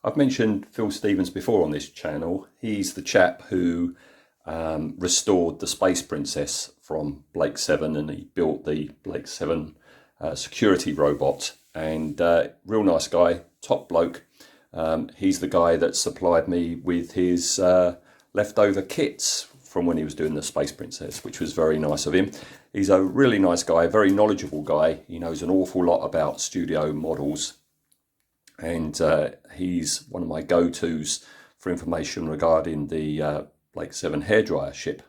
I've mentioned Phil Stevens before on this channel. He's the chap who restored the Space Princess from Blake 7, and he built the Blake 7 security robot. And real nice guy, top bloke. He's the guy that supplied me with his leftover kits from when he was doing the Space Princess, which was very nice of him. He's a really nice guy, a very knowledgeable guy. He knows an awful lot about studio models. And he's one of my go-tos for information regarding the Blake 7 hairdryer ship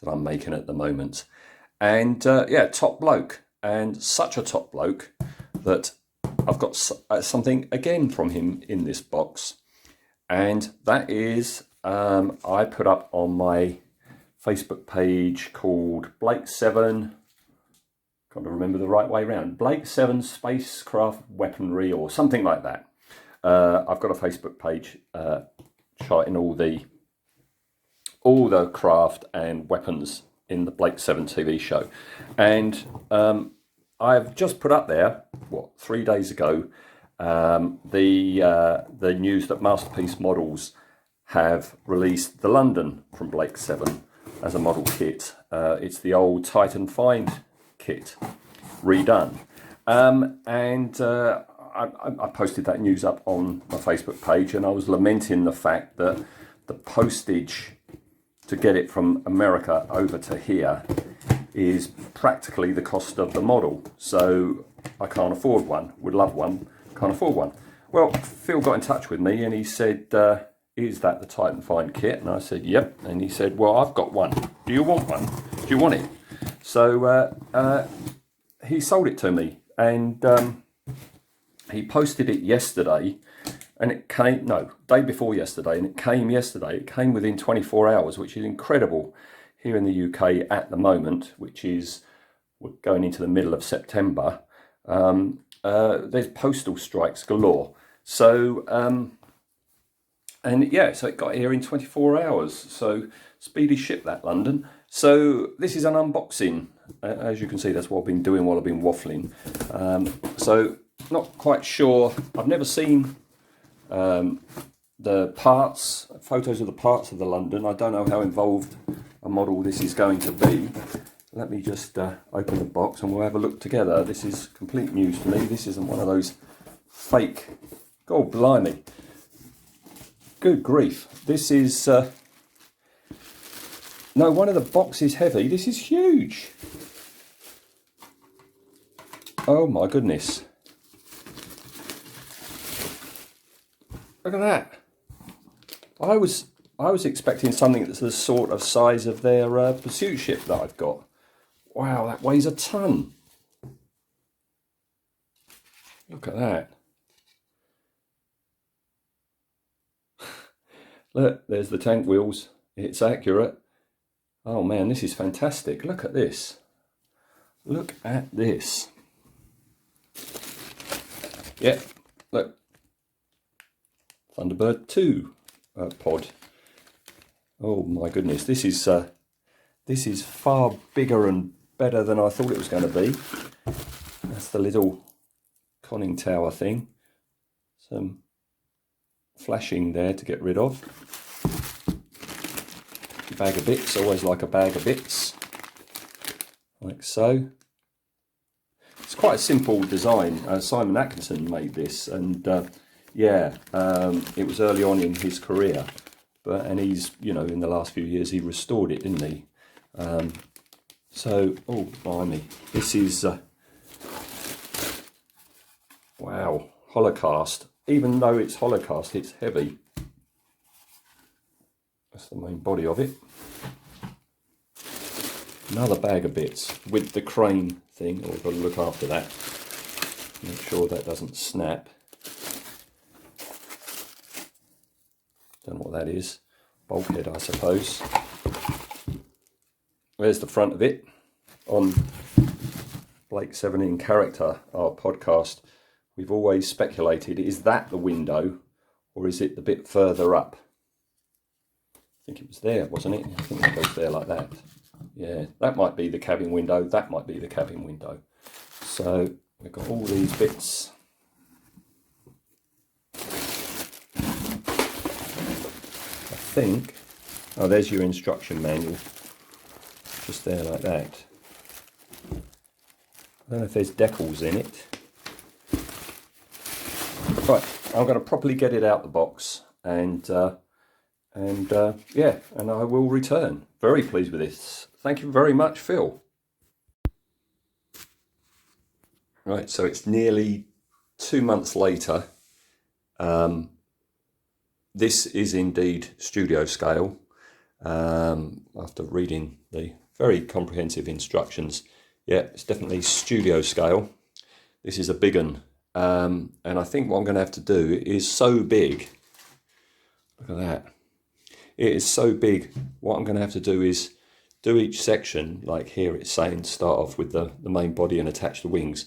that I'm making at the moment. And yeah, top bloke. And such a top bloke that I've got something again from him in this box. And that is, I put up on my Facebook page called Blake 7, can't remember the right way around, Blake 7 spacecraft weaponry or something like that. I've got a Facebook page charting all the craft and weapons in the Blake 7 TV show. And I've just put up there, 3 days ago, the news that Masterpiece Models have released the London from Blake 7 as a model kit. It's the old Titan Find kit redone. I posted that news up on my Facebook page, and I was lamenting the fact that the postage to get it from America over to here is practically the cost of the model. So I can't afford one, would love one, can't afford one. Well, Phil got in touch with me and he said, is that the Titan Find kit? And I said, yep. And he said, well, I've got one. Do you want one? Do you want it? So he sold it to me, and he posted it yesterday, and it came, no, day before yesterday, and it came yesterday. It came within 24 hours, which is incredible here in the UK at the moment, which is, we're going into the middle of September. There's postal strikes galore. So, and yeah, so it got here in 24 hours. So speedy ship, that London. So this is an unboxing. As you can see, that's what I've been doing while I've been waffling. So not quite sure. I've never seen the parts, photos of the parts of the London. I don't know how involved a model this is going to be. Let me just open the box and we'll have a look together. This is complete news to me. This isn't one of those fake, God blimey. Good grief. This is, no, one of the boxes heavy. This is huge. Oh my goodness. Look at that. I was expecting something that's the sort of size of their pursuit ship that I've got. Wow, that weighs a ton. Look at that. Look, there's the tank wheels. It's accurate. Oh man, this is fantastic. Look at this. Look at this. Yeah, look. Thunderbird 2 pod. Oh my goodness, this is far bigger and better than I thought it was going to be. That's the little conning tower thing. Some flashing there to get rid of. Bag of bits, always like a bag of bits. Like so. It's quite a simple design. Simon Atkinson made this, and yeah, it was early on in his career, and he's, you know, in the last few years he restored it, didn't he? So, oh blimey, this is wow, Holocaust. Even though it's Holocaust, it's heavy. That's the main body of it. Another bag of bits with the crane thing. Oh, I've got to look after that. Make sure that doesn't snap. Don't know what that is. Bulkhead, I suppose. There's the front of it. On Blake 7 in Character, our podcast, we've always speculated, is that the window or is it the bit further up? I think it was there, wasn't it? I think it goes there like that. Yeah, that might be the cabin window, that might be the cabin window. So we've got all these bits. think, oh, there's your instruction manual, just there like that. I don't know if there's decals in it. Right, I'm going to properly get it out the box, and yeah, and I will return. Very pleased with this. Thank you very much, Phil. Right, so it's nearly 2 months later. This is indeed studio scale. After reading the very comprehensive instructions, yeah, it's definitely studio scale. This is a big one, and I think what I'm going to have to do is so big. Look at that. It is so big. What I'm going to have to do is do each section, like here it's saying start off with the main body and attach the wings.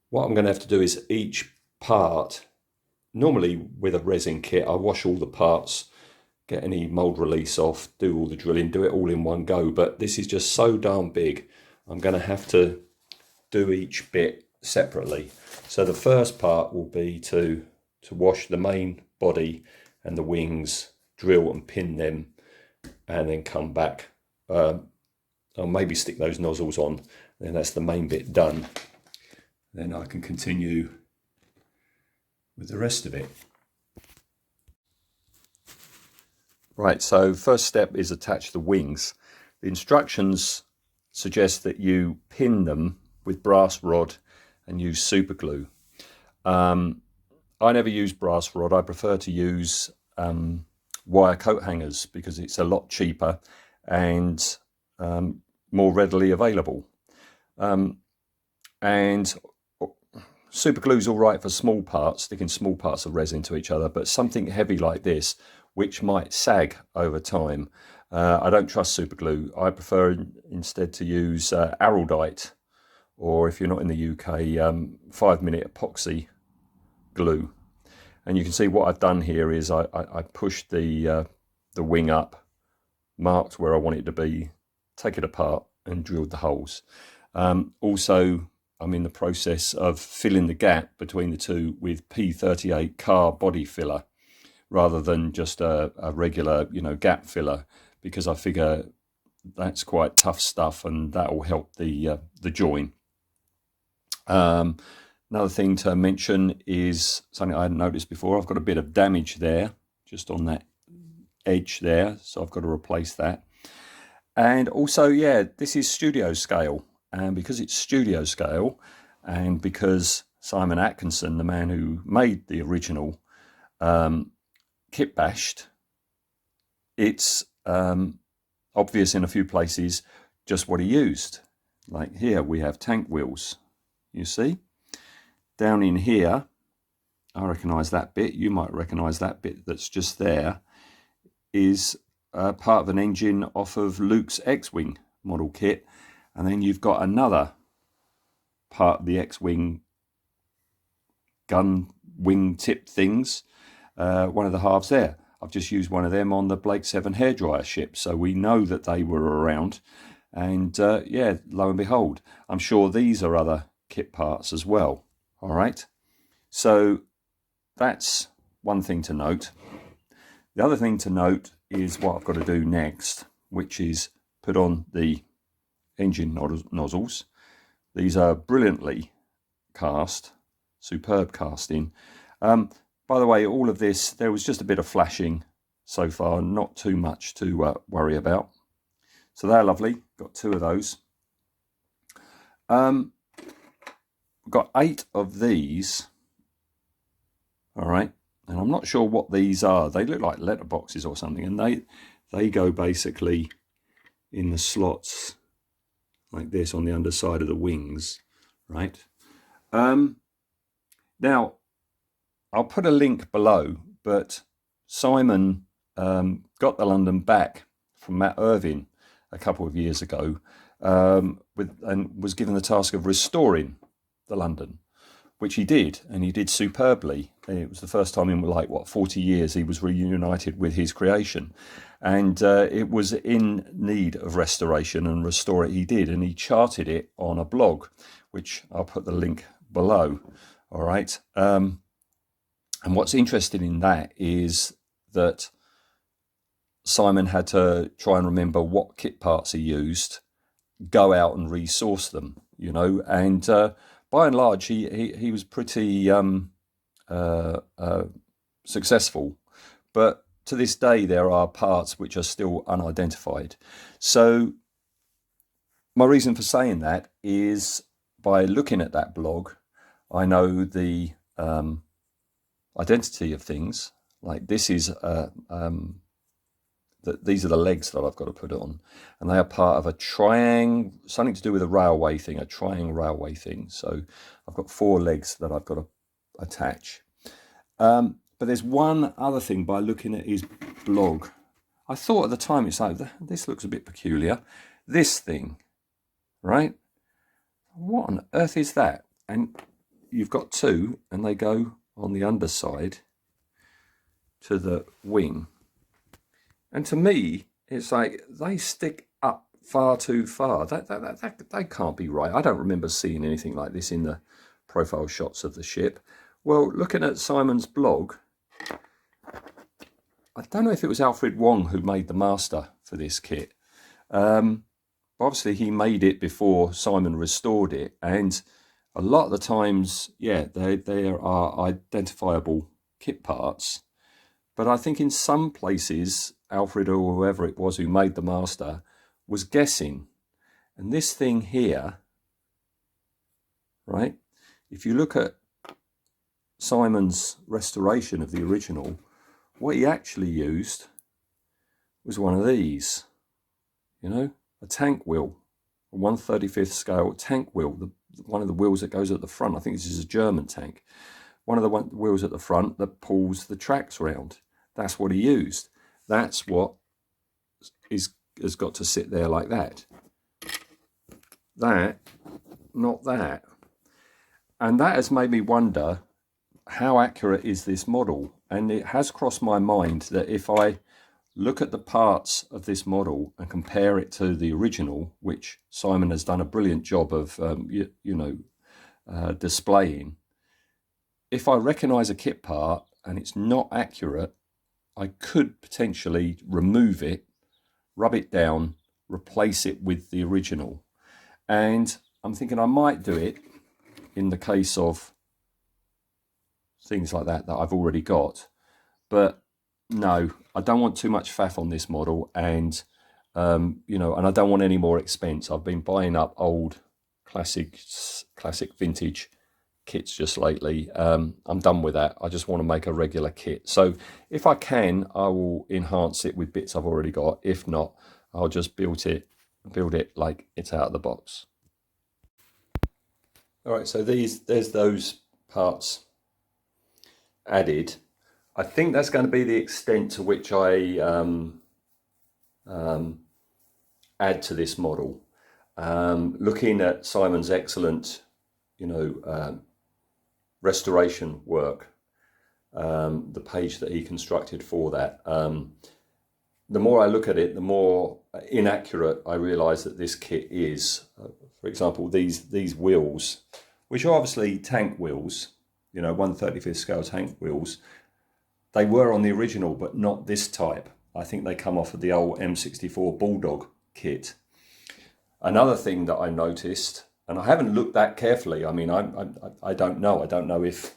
What I'm going to have to do is each part, normally with a resin kit, I wash all the parts, get any mold release off, do all the drilling, do it all in one go. But this is just so darn big, I'm going to have to do each bit separately. So the first part will be to wash the main body and the wings, drill and pin them, and then come back. I'll maybe stick those nozzles on, then that's the main bit done. Then I can continue with the rest of it. Right, so first step is attach the wings. The instructions suggest that you pin them with brass rod and use super glue. I never use brass rod. I prefer to use wire coat hangers because it's a lot cheaper and more readily available. And super glue is all right for small parts, sticking small parts of resin to each other, but something heavy like this, which might sag over time, I don't trust super glue. I prefer instead to use araldite, or if you're not in the UK, 5-minute epoxy glue. And you can see what I've done here is I pushed the wing up, marked where I want it to be, take it apart and drilled the holes. Also, I'm in the process of filling the gap between the two with P38 car body filler rather than just a regular, gap filler, because I figure that's quite tough stuff and that will help the join. Another thing to mention is something I hadn't noticed before. I've got a bit of damage there, just on that edge there, so I've got to replace that. And also, yeah, this is studio scale, and because it's studio scale, and because Simon Atkinson, the man who made the original, kit bashed, it's obvious in a few places just what he used. Like here we have tank wheels, you see. Down in here, I recognise that bit, you might recognise that bit that's just there, is part of an engine off of Luke's X-Wing model kit. And then you've got another part of the X-Wing gun wing tip things, one of the halves there. I've just used one of them on the Blake 7 hairdryer ship, so we know that they were around. And yeah, lo and behold, I'm sure these are other kit parts as well. All right, so that's one thing to note. The other thing to note is what I've got to do next, which is put on the engine nozzles. These are brilliantly cast, superb casting. By the way, all of this, there was just a bit of flashing so far, not too much to worry about. So they're lovely, got 2 of those. Got 8 of these, all right, and I'm not sure what these are. They look like letterboxes or something, and they go basically in the slots like this on the underside of the wings, right? Now, I'll put a link below, but Simon got the London back from Matt Irving a couple of years ago, and was given the task of restoring the London, which he did, and he did superbly. It was the first time in 40 years he was reunited with his creation, and it was in need of restoration, and restore it he did, and he charted it on a blog, which I'll put the link below. All right, and what's interesting in that is that Simon had to try and remember what kit parts he used, go out and resource them, you know, and by and large he was pretty successful. But to this day there are parts which are still unidentified. So my reason for saying that is, by looking at that blog, I know the identity of things. Like this is these are the legs that I've got to put on, and they are part of a triangle, something to do with a railway thing, a triangle railway thing. So I've got 4 legs that I've got to attach. But there's one other thing by looking at his blog. I thought at the time, it's like, this looks a bit peculiar. This thing, right? What on earth is that? And you've got 2, and they go on the underside to the wing. And to me, it's like they stick up far too far. That can't be right. I don't remember seeing anything like this in the profile shots of the ship. Well, looking at Simon's blog, I don't know if it was Alfred Wong who made the master for this kit. Obviously, he made it before Simon restored it. And a lot of the times, yeah, there are identifiable kit parts. But I think in some places, Alfred or whoever it was who made the master was guessing. And this thing here, right, if you look at Simon's restoration of the original, what he actually used was one of these, you know, a tank wheel, a 1/35th scale tank wheel, one of the wheels that goes at the front. I think this is a German tank. One of the wheels at the front that pulls the tracks round. That's what he used. That's what has got to sit there like that. That, not that. And that has made me wonder, how accurate is this model? And it has crossed my mind that if I look at the parts of this model and compare it to the original, which Simon has done a brilliant job of, displaying, if I recognise a kit part and it's not accurate, I could potentially remove it, rub it down, replace it with the original. And I'm thinking I might do it in the case of things like that I've already got. But no, I don't want too much faff on this model, and and I don't want any more expense. I've been buying up old classic vintage kits just lately. I'm done with that. I just want to make a regular kit. So if I can, I will enhance it with bits I've already got. If not, I'll just build it like it's out of the box. All right, so there's those parts added. I think that's going to be the extent to which I add to this model. Looking at Simon's excellent, restoration work, the page that he constructed for that, the more I look at it, the more inaccurate I realise that this kit is. For example, these wheels, which are obviously tank wheels, 1/35th scale tank wheels, they were on the original, but not this type. I think they come off of the old M64 Bulldog kit. Another thing that I noticed, and I haven't looked that carefully, I mean, I don't know. I don't know if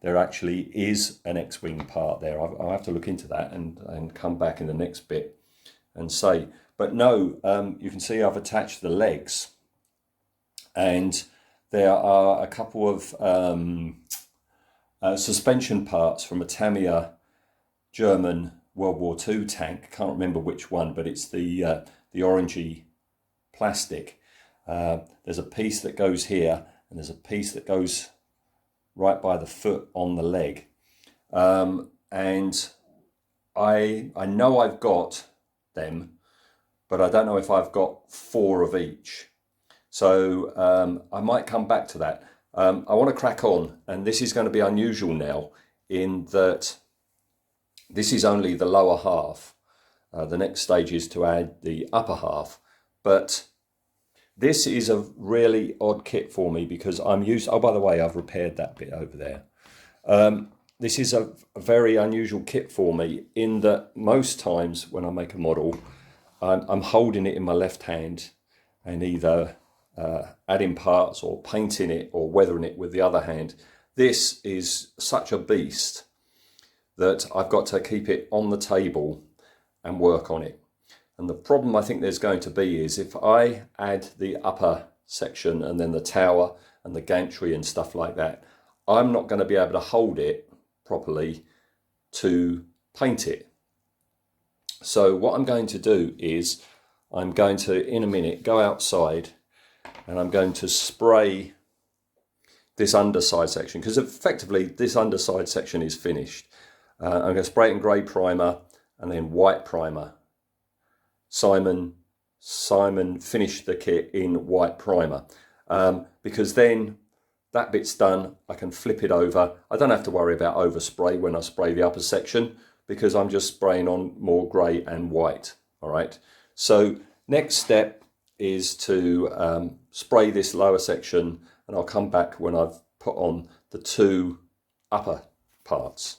there actually is an X-Wing part there. I'll have to look into that and come back in the next bit and say. But no, you can see I've attached the legs, and there are a couple of suspension parts from a Tamiya German World War II tank. Can't remember which one, but it's the orangey plastic. There's a piece that goes here, and there's a piece that goes right by the foot on the leg. And I know I've got them, but I don't know if I've got 4 of each. So I might come back to that. I want to crack on, and this is going to be unusual now in that this is only the lower half. The next stage is to add the upper half. But this is a really odd kit for me because I'm used... Oh, by the way, I've repaired that bit over there. this is a very unusual kit for me, in that most times when I make a model, I'm holding it in my left hand and either adding parts or painting it or weathering it with the other hand. This is such a beast that I've got to keep it on the table and work on it. And the problem I think there's going to be is if I add the upper section and then the tower and the gantry and stuff like that, I'm not going to be able to hold it properly to paint it. So what I'm going to do is I'm going to, in a minute, go outside and I'm going to spray this underside section, because effectively this underside section is finished. I'm going to spray it in grey primer and then white primer. Simon finished the kit in white primer, because then that bit's done. I can flip it over. I don't have to worry about overspray when I spray the upper section, because I'm just spraying on more grey and white. All right. So next step is to spray this lower section, and I'll come back when I've put on the two upper parts.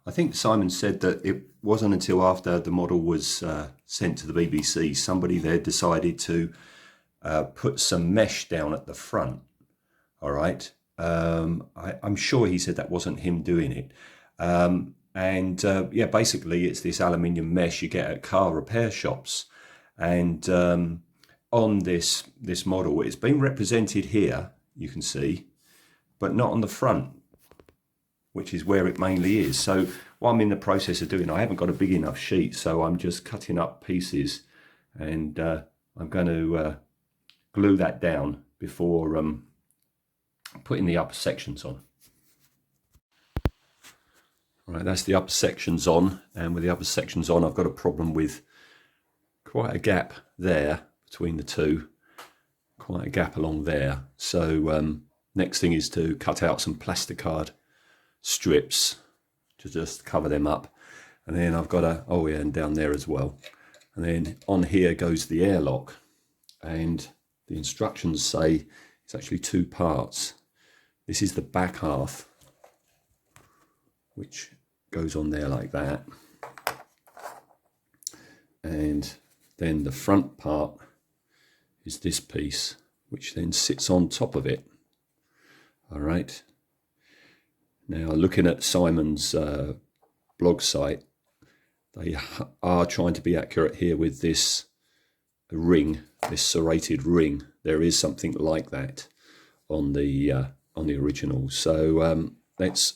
I think Simon said that it wasn't until after the model was sent to the BBC, somebody there decided to put some mesh down at the front. All right. I'm sure he said that wasn't him doing it. Yeah, basically it's this aluminium mesh you get at car repair shops. And on this model, it's been represented here, you can see, but not on the front, which is where it mainly is. So what I'm in the process of doing, I haven't got a big enough sheet, so I'm just cutting up pieces, and I'm going to glue that down before putting the upper sections on. Right, that's the upper sections on, and with the upper sections on, I've got a problem with quite a gap there between the two, quite a gap along there. So next thing is to cut out some plasticard strips to just cover them up, and then I've got and down there as well, and then on here goes the airlock, and the instructions say it's actually two parts. This is the back half, which goes on there like that, and then the front part is this piece, which then sits on top of it. All right. Now, looking at Simon's blog site, they are trying to be accurate here with this ring, this serrated ring. There is something like that on the original. So let's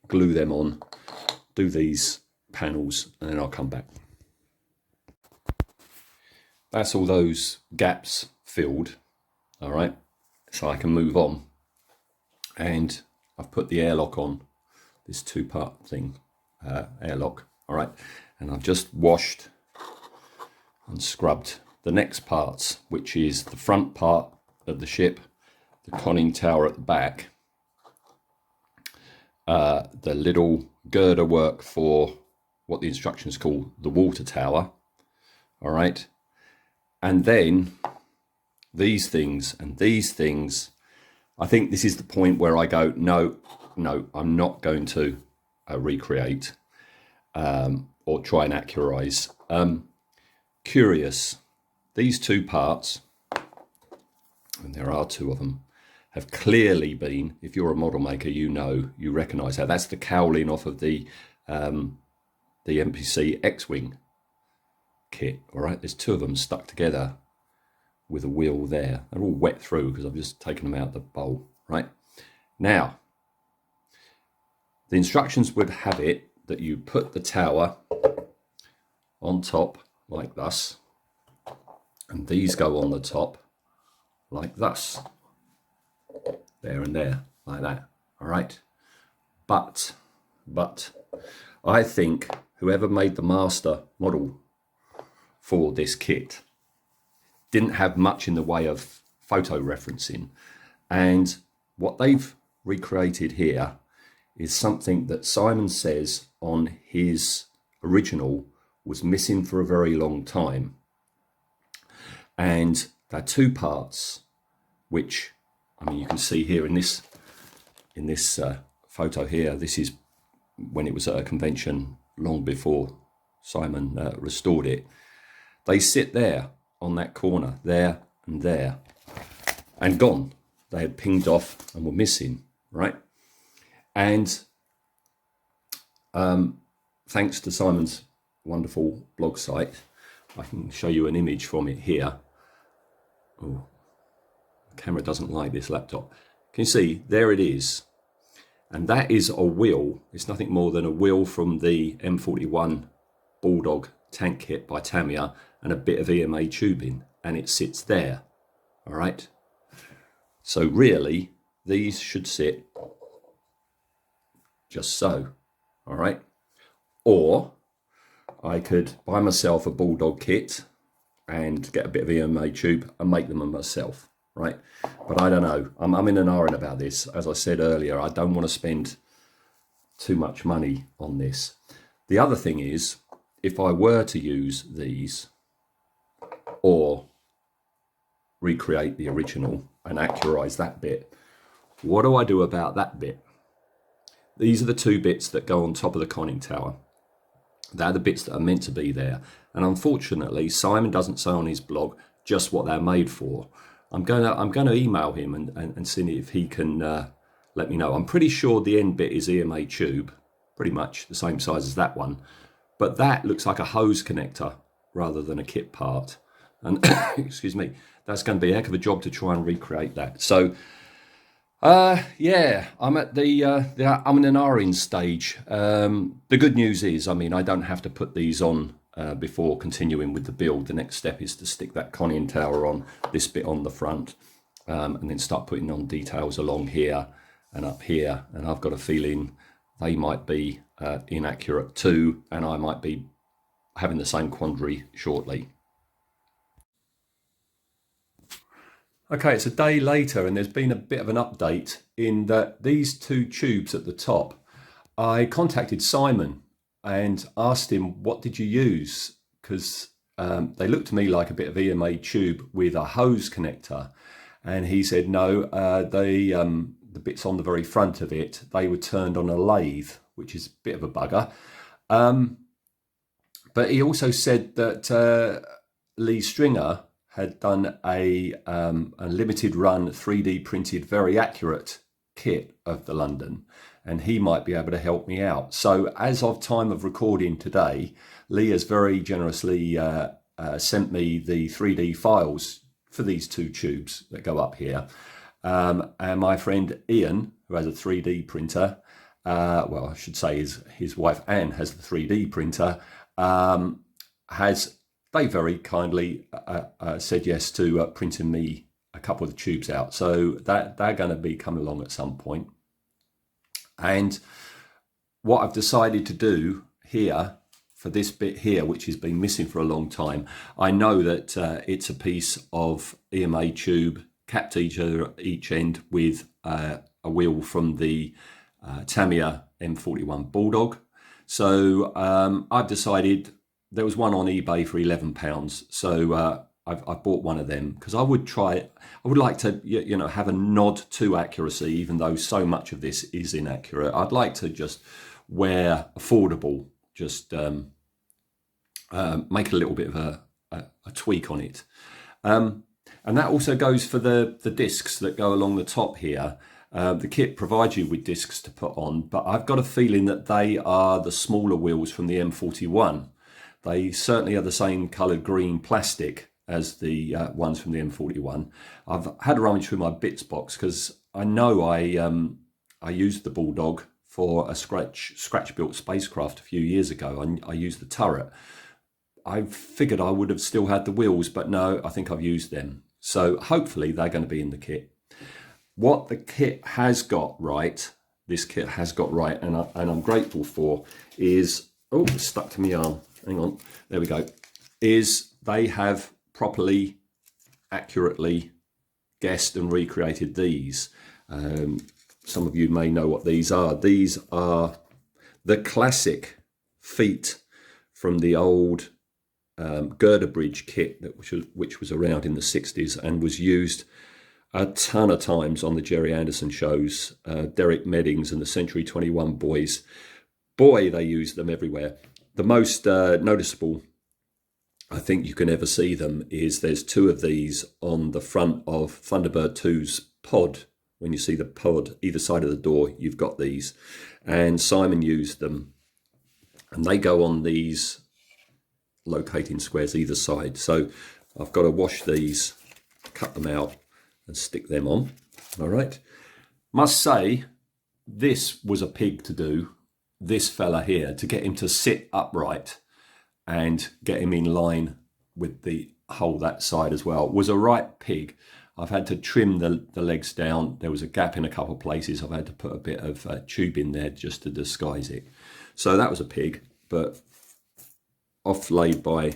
glue them on, do these panels, and then I'll come back. That's all those gaps filled. All right, so I can move on, and I've put the airlock on, this two-part thing, airlock. All right, and I've just washed and scrubbed the next parts, which is the front part of the ship, the conning tower at the back, the little girder work for what the instructions call the water tower. All right, and then these things and these things. I think this is the point where I go, no, I'm not going to recreate or try and accurize. Curious, these two parts, and there are two of them, have clearly been, if you're a model maker, you recognise that. That's the cowling off of the NPC X-Wing kit, all right? There's two of them stuck together with a wheel there. They're all wet through because I've just taken them out of the bowl, right? Now, the instructions would have it that you put the tower on top like thus, and these go on the top like thus, there and there, like that, all right? But I think whoever made the master model for this kit didn't have much in the way of photo referencing, and what they've recreated here is something that Simon says on his original was missing for a very long time. And there are two parts, which, I mean, you can see here in this in this photo here, this is when it was at a convention long before Simon restored it. They sit there on that corner, there and there, and gone. They had pinged off and were missing, right? And thanks to Simon's wonderful blog site, I can show you an image from it here. Oh, the camera doesn't like this laptop. Can you see? There it is. And that is a wheel. It's nothing more than a wheel from the M41 Bulldog tank kit by Tamiya and a bit of EMA tubing. And it sits there. All right. So really, these should sit just so. All right. Or I could buy myself a Bulldog kit and get a bit of EMA tube and make them myself, right? But I don't know. I'm in an iron about this. As I said earlier, I don't want to spend too much money on this. The other thing is, if I were to use these or recreate the original and accurize that bit, what do I do about that bit? These are the two bits that go on top of the conning tower. They're the bits that are meant to be there. And unfortunately, Simon doesn't say on his blog just what they're made for. I'm going to email him and see if he can let me know. I'm pretty sure the end bit is EMA tube, pretty much the same size as that one. But that looks like a hose connector rather than a kit part. And excuse me, that's going to be a heck of a job to try and recreate that. So yeah, I'm at I'm in an iron stage. The good news is, I mean, I don't have to put these on before continuing with the build. The next step is to stick that conning tower on, this bit on the front, and then start putting on details along here and up here. And I've got a feeling they might be inaccurate too, and I might be having the same quandary shortly. Okay, it's a day later and there's been a bit of an update in that these two tubes at the top, I contacted Simon and asked him, what did you use? Because they looked to me like a bit of EMA tube with a hose connector. And he said, no, the bits on the very front of it, they were turned on a lathe, which is a bit of a bugger. But he also said that Lee Stringer had done a limited run 3D printed very accurate kit of the London, and he might be able to help me out. So as of time of recording today, Lee has very generously sent me the 3D files for these two tubes that go up here. And my friend Ian, who has a 3D printer, well, I should say his wife Anne has the 3D printer, they very kindly said yes to printing me a couple of the tubes out. So that they're going to be coming along at some point. And what I've decided to do here for this bit here, which has been missing for a long time, I know that it's a piece of EMA tube capped each end with a wheel from the Tamiya M41 Bulldog. So I've decided, there was one on eBay for £11, so I've bought one of them because I would like to, you know, have a nod to accuracy, even though so much of this is inaccurate. I'd like to just wear affordable, just make a little bit of a tweak on it. And that also goes for the discs that go along the top here. The kit provides you with discs to put on, but I've got a feeling that they are the smaller wheels from the M41. They certainly are the same coloured green plastic as the ones from the M41. I've had a rummage through my bits box because I know I used the Bulldog for a scratch-built spacecraft a few years ago. I used the turret. I figured I would have still had the wheels, but no, I think I've used them. So hopefully they're going to be in the kit. What the kit has got right, this kit has got right, and I'm grateful for, is, oh, it's stuck to my arm. Hang on, there we go, is they have properly, accurately guessed and recreated these. Some of you may know what these are. These are the classic feet from the old girder bridge kit, which was around in the 60s and was used a ton of times on the Jerry Anderson shows, Derek Meddings and the Century 21 boys. Boy, they use them everywhere. The most noticeable I think you can ever see them is there's two of these on the front of Thunderbird 2's pod. When you see the pod either side of the door, you've got these. And Simon used them. And they go on these locating squares either side. So I've got to wash these, cut them out and stick them on. All right. Must say, this was a pig to do. This fella here, to get him to sit upright and get him in line with the hole that side as well, was a right pig. I've had to trim the legs down. There was a gap in a couple of places. I've had to put a bit of tube in there just to disguise it. So that was a pig, but off-laid by,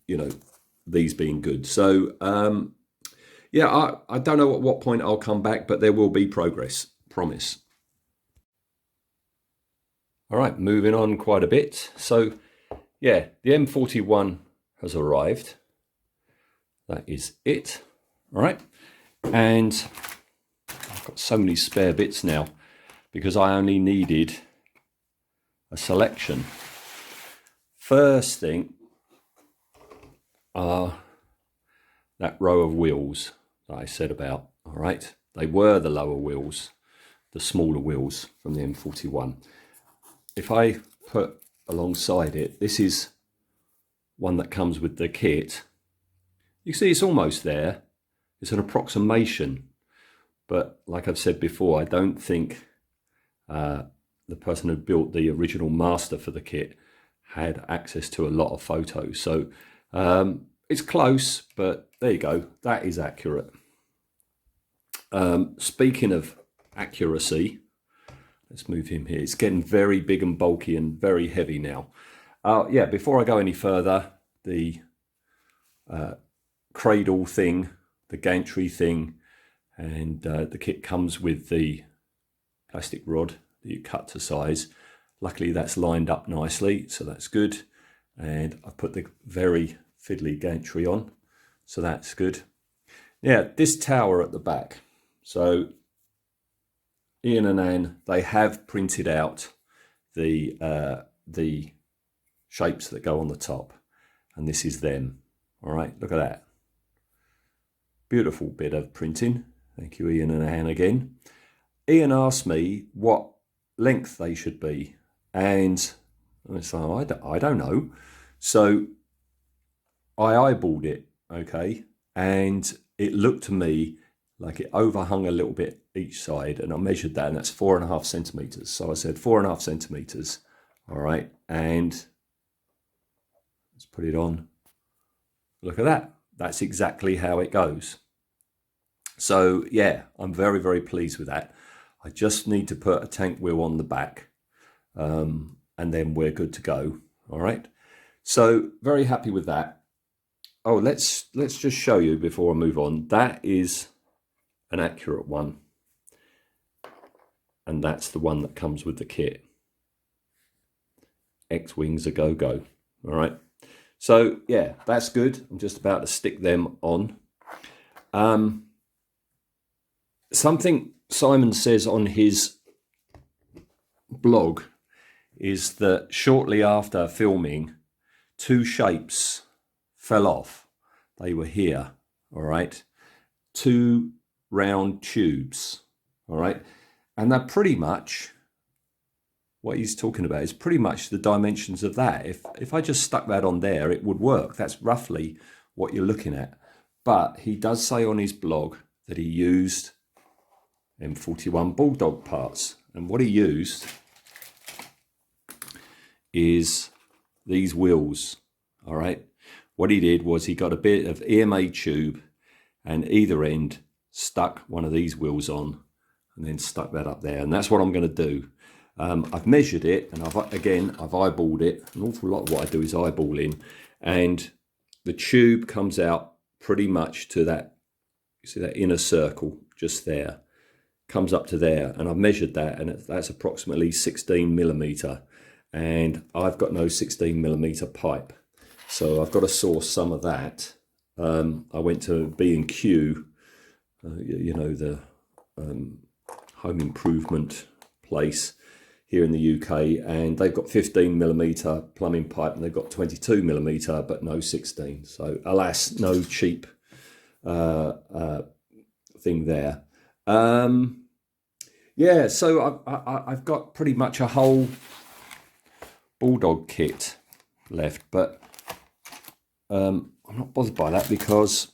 you know, these being good. So, yeah, I don't know at what point I'll come back, but there will be progress, promise. All right, moving on quite a bit. So, yeah, the M41 has arrived. That is it. All right. And I've got so many spare bits now because I only needed a selection. First thing are that row of wheels that I said about. All right. They were the lower wheels, the smaller wheels from the M41. If I put alongside it, this is one that comes with the kit. You see it's almost there. It's an approximation, but like I've said before, I don't think the person who built the original master for the kit had access to a lot of photos. So it's close, but there you go. That is accurate. Speaking of accuracy, let's move him here. It's getting very big and bulky and very heavy now. Yeah, before I go any further, the cradle thing, the gantry thing, and the kit comes with the plastic rod that you cut to size. Luckily that's lined up nicely, so that's good. And I put the very fiddly gantry on, so that's good. Yeah, this tower at the back. So Ian and Anne, they have printed out the shapes that go on the top, and this is them. All right, look at that. Beautiful bit of printing. Thank you, Ian and Anne, again. Ian asked me what length they should be, and I said, I don't know. So I eyeballed it, okay, and it looked to me like it overhung a little bit each side, and I measured that, and that's 4.5 centimeters. So I said 4.5 centimeters. All right, and let's put it on. Look at that. That's exactly how it goes. So yeah, I'm very, very pleased with that. I just need to put a tank wheel on the back, and then we're good to go. All right. So very happy with that. Oh, let's just show you before I move on. That is an accurate one, and that's the one that comes with the kit. X-Wings a go-go. All right. So yeah, that's good. I'm just about to stick them on. Something Simon says on his blog is that shortly after filming, two shapes fell off. They were here, all right? Two round tubes, all right? And they're pretty much, what he's talking about is pretty much the dimensions of that. If I just stuck that on there, it would work. That's roughly what you're looking at. But he does say on his blog that he used M41 Bulldog parts. And what he used is these wheels, all right? What he did was he got a bit of EMA tube and either end stuck one of these wheels on and then stuck that up there. And that's what I'm going to do. I've measured it, and I've eyeballed it. An awful lot of what I do is eyeballing, and the tube comes out pretty much to that, you see that inner circle just there, comes up to there, and I've measured that, and that's approximately 16 millimeter, and I've got no 16 millimeter pipe, so I've got to source some of that. I went to B&Q you know, the home improvement place here in the UK, and they've got 15mm plumbing pipe, and they've got 22mm, but no 16. So alas, no cheap thing there. Yeah, so I've got pretty much a whole Bulldog kit left, but I'm not bothered by that because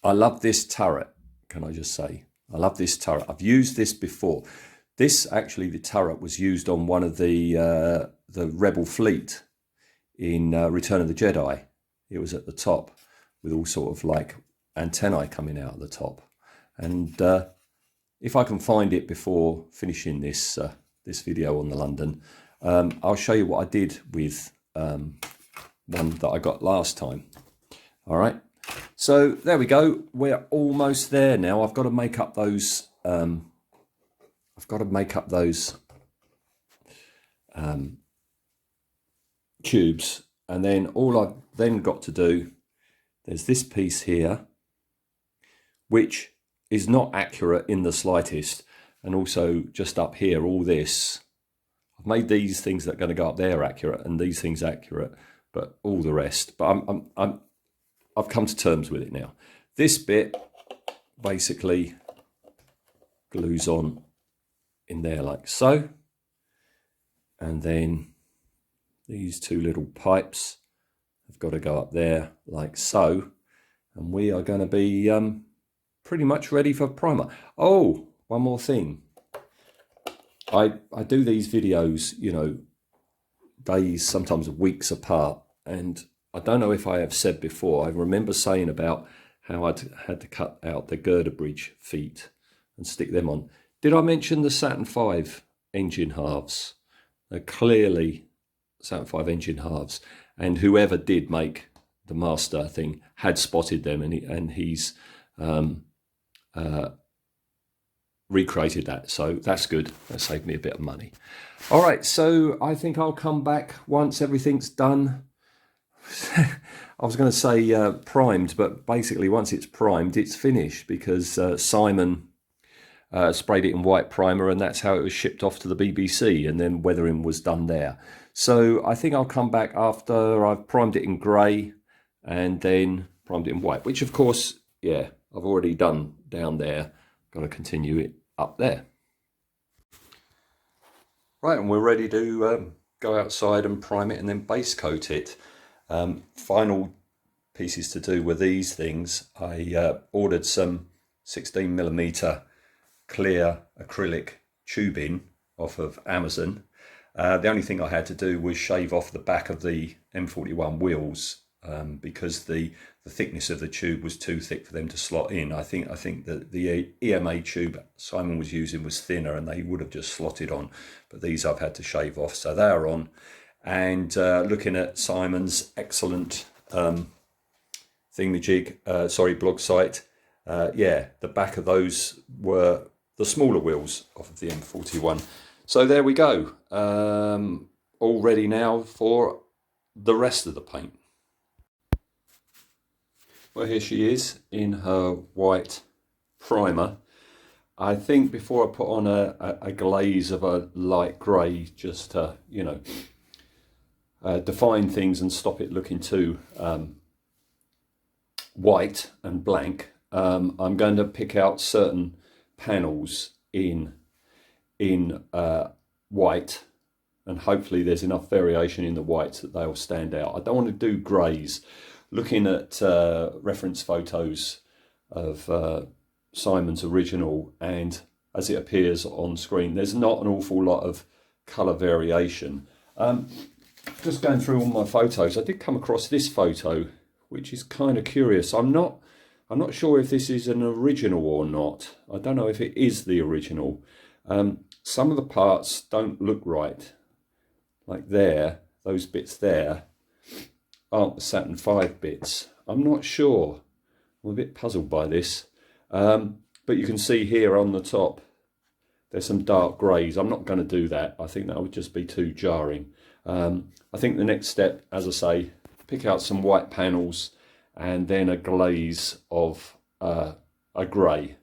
I love this turret. Can I just say, I love this turret. I've used this before. This actually, the turret was used on one of the Rebel fleet in Return of the Jedi. It was at the top with all sort of like antennae coming out at the top. And if I can find it before finishing this this video on the London, I'll show you what I did with one that I got last time. All right. So there we go. We're almost there now. I've got to make up those. Tubes, and then all I've then got to do, there's this piece here which is not accurate in the slightest, and also just up here, all this, I've made these things that are going to go up there accurate and these things accurate, but all the rest, but I've come to terms with it now. This bit basically glues on in there like so, and then these two little pipes have got to go up there like so, and we are going to be pretty much ready for primer. Oh, one more thing. I do these videos, you know, days, sometimes weeks apart, and I don't know if I have said before, I remember saying about how I'd had to cut out the girder bridge feet and stick them on. Did I mention the Saturn V engine halves? They're clearly Saturn V engine halves, and whoever did make the master thing had spotted them, and he's recreated that, so that's good. That saved me a bit of money. All right, so I think I'll come back once everything's done. I was going to say primed, but basically once it's primed, it's finished, because Simon sprayed it in white primer, and that's how it was shipped off to the BBC, and then weathering was done there. So I think I'll come back after I've primed it in grey and then primed it in white, which of course, yeah, I've already done down there. Got to continue it up there. Right, and we're ready to go outside and prime it and then base coat it. Final pieces to do were these things. I ordered some 16mm clear acrylic tubing off of Amazon. The only thing I had to do was shave off the back of the M41 wheels because the thickness of the tube was too thick for them to slot in. I think that the EMA tube Simon was using was thinner, and they would have just slotted on, but these I've had to shave off, so they are on. And looking at Simon's excellent blog site, yeah, the back of those were the smaller wheels off of the M41. So there we go, all ready now for the rest of the paint. Well, here she is in her white primer. I think before I put on a glaze of a light grey, just to, you know, define things and stop it looking too white and blank, I'm going to pick out certain panels in white, and hopefully there's enough variation in the whites that they'll stand out. I don't want to do greys. Looking at reference photos of Simon's original, and as it appears on screen, there's not an awful lot of colour variation. Just going through all my photos, I did come across this photo, which is kind of curious. I'm not sure if this is an original or not. I don't know if it is the original. Some of the parts don't look right. Like there, those bits there aren't the Saturn V bits. I'm not sure. I'm a bit puzzled by this. But you can see here on the top, there's some dark greys. I'm not going to do that. I think that would just be too jarring. I think the next step, as I say, pick out some white panels and then a glaze of a grey.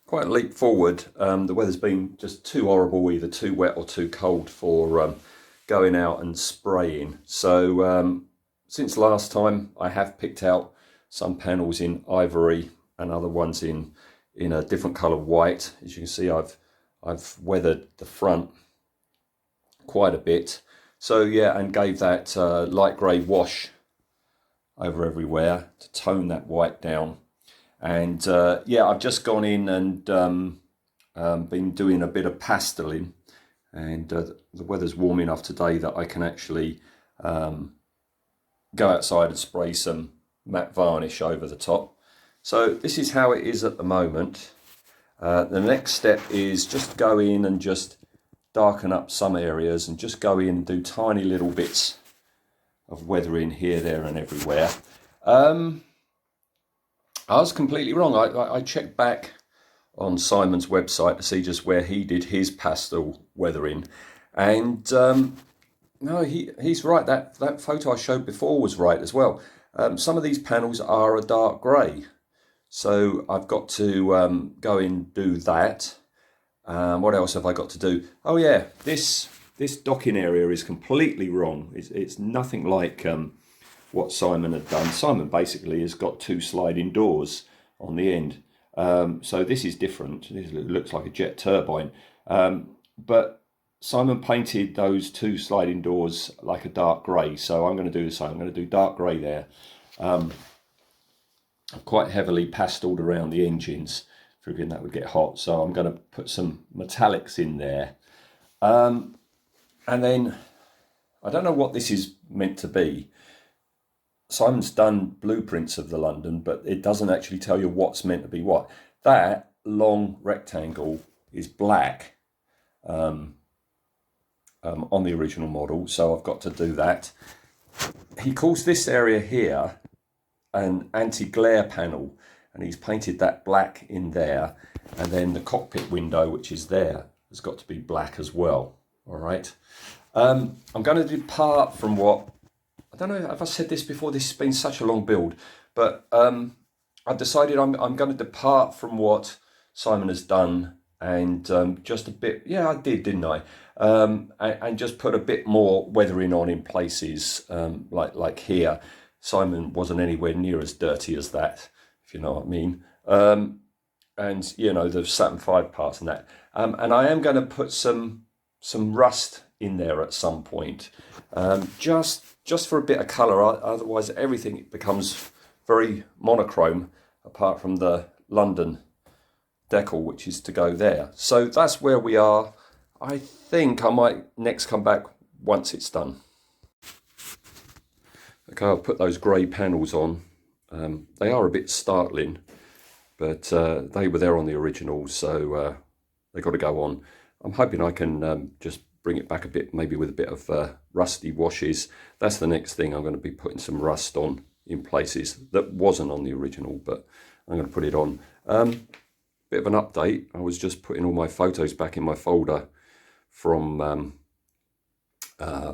Quite a leap forward. The weather's been just too horrible, either too wet or too cold for going out and spraying. So since last time, I have picked out some panels in ivory and other ones in a different colour white. As you can see, I've weathered the front quite a bit. So yeah, and gave that light grey wash over everywhere to tone that white down. And yeah, I've just gone in and been doing a bit of pasteling, and the weather's warm enough today that I can actually go outside and spray some matte varnish over the top. So this is how it is at the moment. The next step is just go in and just darken up some areas and just go in and do tiny little bits of weathering here, there and everywhere. I was completely wrong. I checked back on Simon's website to see just where he did his pastel weathering, and no, he's right. That photo I showed before was right as well. Some of these panels are a dark grey, so I've got to go in and do that. What else have I got to do? Oh yeah, this docking area is completely wrong. It's nothing like what Simon had done. Simon basically has got two sliding doors on the end. So this is different. This looks like a jet turbine. But Simon painted those two sliding doors like a dark grey. So I'm going to do the same. I'm going to do dark grey there. I've quite heavily pasteled around the engines, figuring that would get hot. So I'm going to put some metallics in there. And then, I don't know what this is meant to be. Simon's done blueprints of the London, but it doesn't actually tell you what's meant to be what. That long rectangle is black on the original model, so I've got to do that. He calls this area here an anti-glare panel, and he's painted that black in there, and then the cockpit window, which is there, has got to be black as well. All right. I'm going to depart from what, I don't know if I said this before, this has been such a long build, but I've decided I'm going to depart from what Simon has done and just a bit, yeah, I did, didn't I? And just put a bit more weathering on in places, like here. Simon wasn't anywhere near as dirty as that, if you know what I mean. And, you know, the Saturn V parts and that. And I am going to put some rust in there at some point, just for a bit of colour. Otherwise everything becomes very monochrome, apart from the London decal, which is to go there. So that's where we are. I think I might next come back once it's done. Okay, I'll put those grey panels on. They are a bit startling, but they were there on the original, so they got to go on. I'm hoping I can just bring it back a bit, maybe with a bit of rusty washes. That's the next thing. I'm going to be putting some rust on in places that wasn't on the original, but I'm going to put it on. Bit of an update. I was just putting all my photos back in my folder from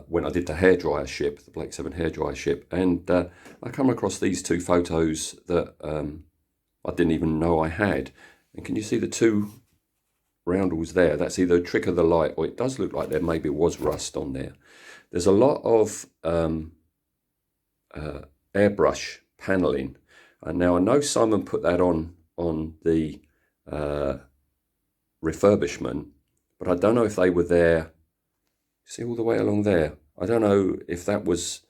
when I did the hairdryer ship, the Blake 7 hairdryer ship, and I come across these two photos that I didn't even know I had. And can you see the two roundels there? That's either a trick of the light, or it does look like there maybe was rust on there. There's a lot of airbrush paneling, and now I know Simon put that on the refurbishment, but I don't know if they were there. See all the way along there? I don't know if that was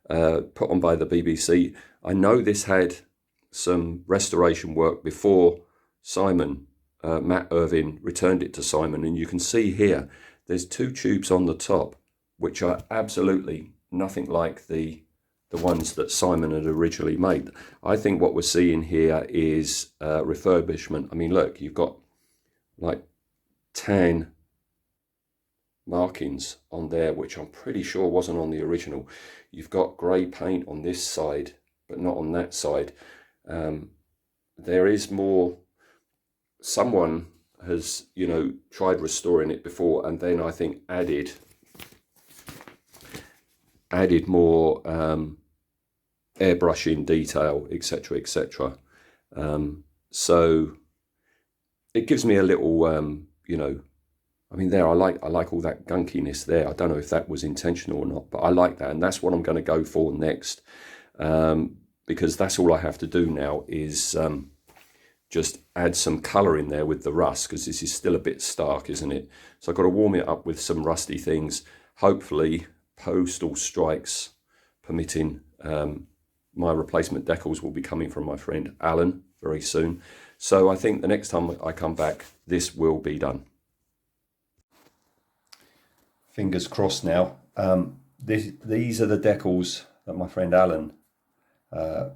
put on by the BBC. I know this had some restoration work before Simon, Matt Irving, returned it to Simon, and you can see here there's two tubes on the top which are absolutely nothing like the ones that Simon had originally made. I think what we're seeing here is refurbishment. I mean, look, you've got like tan markings on there, which I'm pretty sure wasn't on the original. You've got grey paint on this side, but not on that side. There is more. Someone has, you know, tried restoring it before, and then I think added more airbrushing detail, etc., etc. So it gives me a little, you know, I mean, there, I like all that gunkiness there. I don't know if that was intentional or not, but I like that, and that's what I'm going to go for next, because that's all I have to do now is just add some colour in there with the rust, because this is still a bit stark, isn't it? So I've got to warm it up with some rusty things. Hopefully, postal strikes permitting, my replacement decals will be coming from my friend Alan very soon. So I think the next time I come back, this will be done. Fingers crossed now. These are the decals that my friend Alan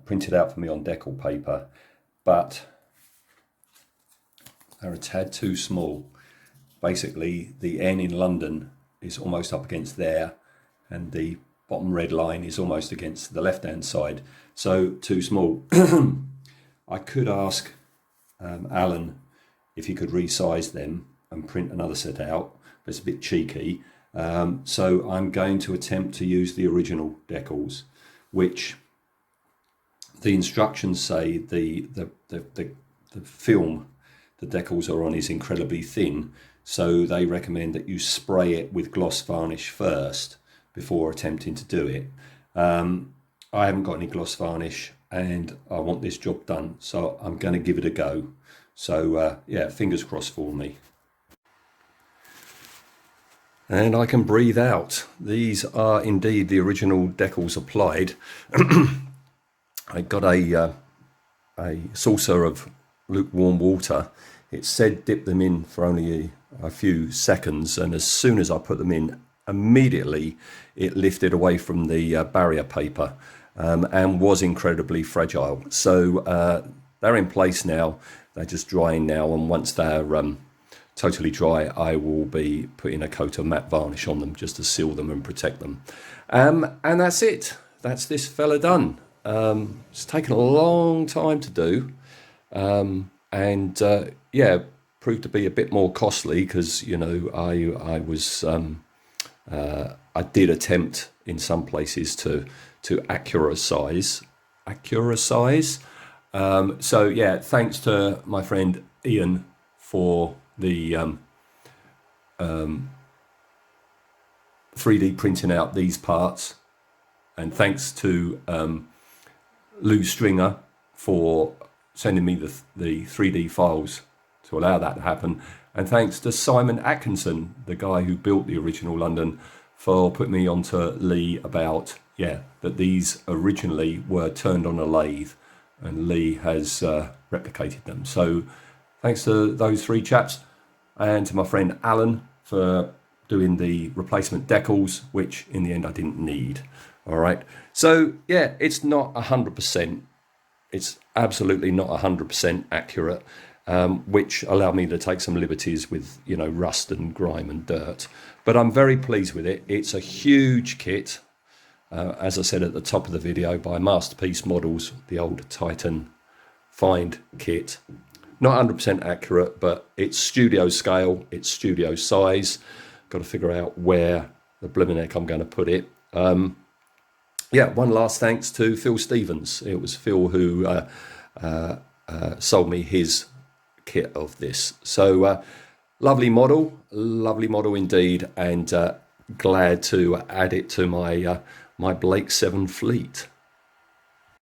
printed out for me on decal paper, but they're a tad too small. Basically, the N in London is almost up against there, and the bottom red line is almost against the left-hand side, so too small. I could ask Alan if he could resize them and print another set out, but it's a bit cheeky. So I'm going to attempt to use the original decals, which the instructions say the film the decals are on is incredibly thin, so they recommend that you spray it with gloss varnish first before attempting to do it. I haven't got any gloss varnish and I want this job done, so I'm going to give it a go. So yeah, fingers crossed for me. And I can breathe out. These are indeed the original decals applied. I got a saucer of lukewarm water. It said dip them in for only a few seconds, and as soon as I put them in, immediately it lifted away from the barrier paper, and was incredibly fragile. So they're in place now. They're just drying now, and once they're totally dry, I will be putting a coat of matte varnish on them just to seal them and protect them. And that's it. That's this fella done. It's taken a long time to do, and yeah, proved to be a bit more costly because, you know, I was I did attempt in some places to accuratize. So yeah, thanks to my friend Ian for the 3D printing out these parts, and thanks to Lou Stringer for sending me the 3D files to allow that to happen, and thanks to Simon Atkinson, the guy who built the original London, for putting me onto Lee about, yeah, that these originally were turned on a lathe, and Lee has replicated them. So thanks to those three chaps, and to my friend Alan for doing the replacement decals, which in the end I didn't need. All right. So yeah, it's not 100%. It's absolutely not 100% accurate, which allowed me to take some liberties with, you know, rust and grime and dirt. But I'm very pleased with it. It's a huge kit, as I said at the top of the video, by Masterpiece Models, the old Titan Find kit. Not 100% accurate, but it's studio scale, it's studio size. Got to figure out where the blooming heck I'm going to put it. Yeah, one last thanks to Phil Stevens. It was Phil who sold me his kit of this. So lovely model indeed, and glad to add it to my my Blake 7 fleet.